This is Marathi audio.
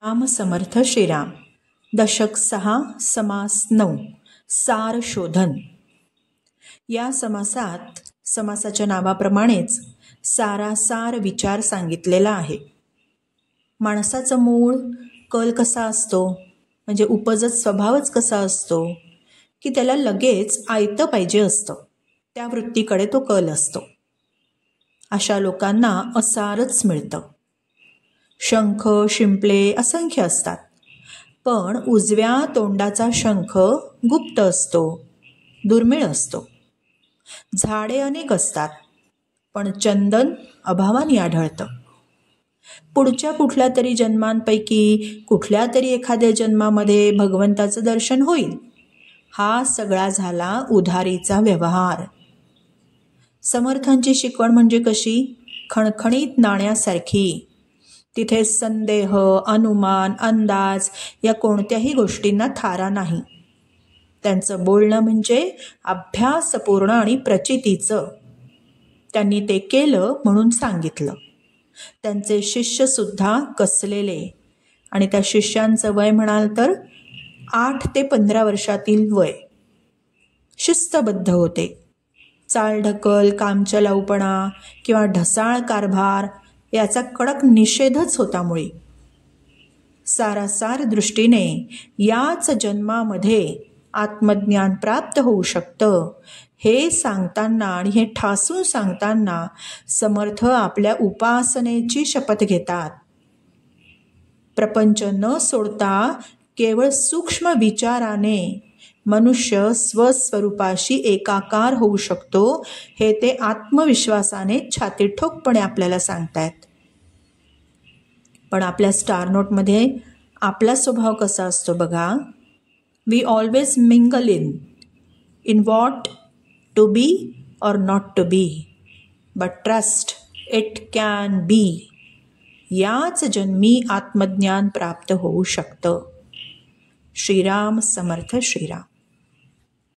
राम समर्थ श्रीराम. दशक 6 समास 9 सार शोधन. या समासात समासाच्या नावाप्रमाणेच सारासार विचार सांगितलेला आहे. माणसाचं मूळ कल कसा असतो, म्हणजे उपजत स्वभावच कसा असतो की त्याला लगेच आयतं पाहिजे असतं. त्या वृत्तीकडे तो कल असतो. अशा लोकांना असारच मिळतं. शंख शिंपले असंख्य असतात, पण उजव्या तोंडाचा शंख गुप्त असतो, दुर्मिळ असतो. झाडे अनेक असतात, पण चंदन अभावाने आढळतं. पुढच्या कुठल्या तरी जन्मांपैकी कुठल्या तरी एखाद्या जन्मामध्ये भगवंताचं दर्शन होईल. हा सगळा झाला उधारीचा व्यवहार. समर्थांची शिकवण म्हणजे कशी? खणखणीत नाण्यासारखी. तिथे संदेह, अनुमान, अंदाज या कोणत्याही गोष्टींना थारा नाही. त्यांचं बोलणं म्हणजे अभ्यासपूर्ण आणि प्रचितीचं. त्यांनी ते केलं म्हणून सांगितलं. त्यांचे शिष्यसुद्धा कसलेले, आणि त्या शिष्यांचं वय म्हणाल तर 8 ते 15 वर्षातील वय. शिस्तबद्ध होते. चालढकल, कामचलाऊपणा किंवा ढसाळ कारभार याचा कडक निषेधच होता मुळी. सारासार दृष्टीने याच जन्मामध्ये आत्मज्ञान प्राप्त होऊ शकतं हे सांगताना आणि हे ठासून सांगताना समर्थ आपल्या उपासनेची शपथ घेतात. प्रपंच न सोडता केवळ सूक्ष्म विचाराने मनुष्य स्वस्वरूपाशी एकाकार होऊ शकतो हे ते आत्मविश्वासाने छातीठोकपणे आपल्याला सांगतायत. पण आपल्या स्टार नोटमध्ये आपला स्वभाव कसा असतो बघा. We always mingle in what to be or not to be, but trust it can be. याच जन्मी आत्मज्ञान प्राप्त होऊ शकतं. श्रीराम समर्थ श्रीराम.